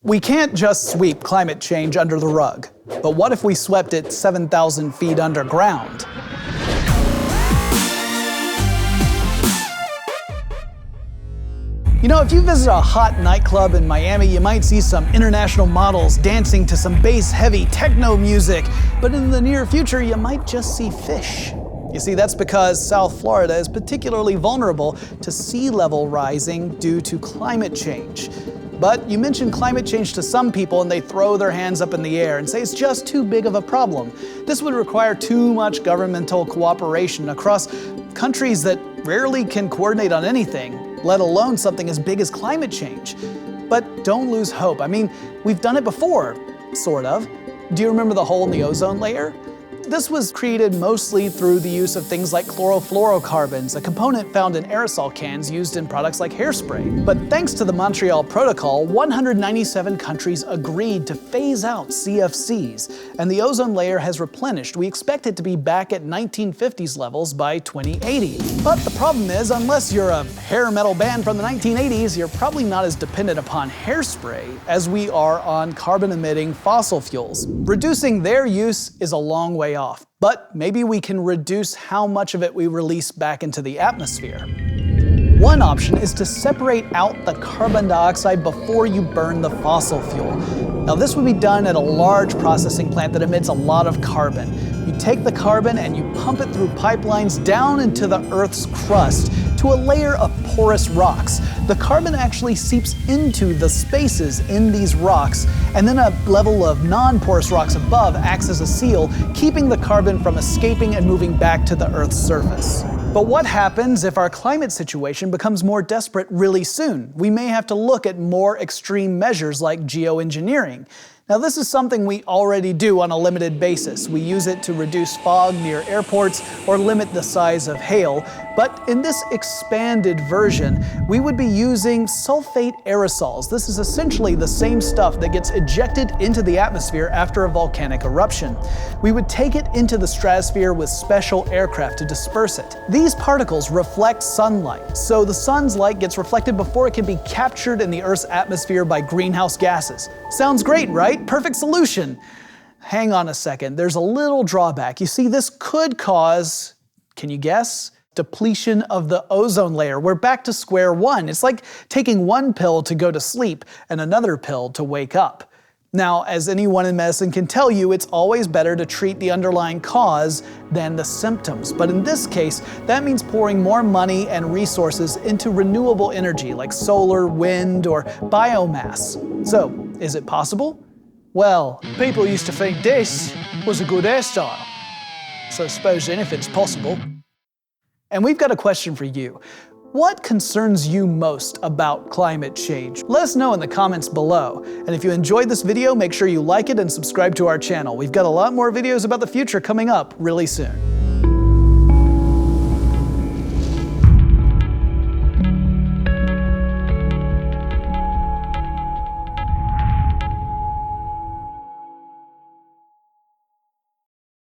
We can't just sweep climate change under the rug. But what if we swept it 7,000 feet underground? You know, if you visit a hot nightclub in Miami, you might see some international models dancing to some bass-heavy techno music. But in the near future, you might just see fish. You see, that's because South Florida is particularly vulnerable to sea level rising due to climate change. But you mention climate change to some people and they throw their hands up in the air and say it's just too big of a problem. This would require too much governmental cooperation across countries that rarely can coordinate on anything, let alone something as big as climate change. But don't lose hope. I mean, we've done it before, sort of. Do you remember the hole in the ozone layer? This was created mostly through the use of things like chlorofluorocarbons, a component found in aerosol cans used in products like hairspray. But thanks to the Montreal Protocol, 197 countries agreed to phase out CFCs, and the ozone layer has replenished. We expect it to be back at 1950s levels by 2080. But the problem is, unless you're a hair metal band from the 1980s, you're probably not as dependent upon hairspray as we are on carbon-emitting fossil fuels. Reducing their use is a long way off, but maybe we can reduce how much of it we release back into the atmosphere. One option is to separate out the carbon dioxide before you burn the fossil fuel. Now this would be done at a large processing plant that emits a lot of carbon. You take the carbon and you pump it through pipelines down into the Earth's crust to a layer of porous rocks. The carbon actually seeps into the spaces in these rocks, and then a level of non-porous rocks above acts as a seal, keeping the carbon from escaping and moving back to the Earth's surface. But what happens if our climate situation becomes more desperate really soon? We may have to look at more extreme measures like geoengineering. Now this is something we already do on a limited basis. We use it to reduce fog near airports or limit the size of hail. But in this expanded version, we would be using sulfate aerosols. This is essentially the same stuff that gets ejected into the atmosphere after a volcanic eruption. We would take it into the stratosphere with special aircraft to disperse it. These particles reflect sunlight, so the sun's light gets reflected before it can be captured in the Earth's atmosphere by greenhouse gases. Sounds great, right? Perfect solution. Hang on a second, there's a little drawback. You see, this could cause, can you guess? Depletion of the ozone layer. We're back to square one. It's like taking one pill to go to sleep and another pill to wake up. Now, as anyone in medicine can tell you, it's always better to treat the underlying cause than the symptoms. But in this case, that means pouring more money and resources into renewable energy like solar, wind, or biomass. So, is it possible? Well, people used to think this was a good hairstyle. So I suppose anything's possible. And we've got a question for you. What concerns you most about climate change? Let us know in the comments below. And if you enjoyed this video, make sure you like it and subscribe to our channel. We've got a lot more videos about the future coming up really soon.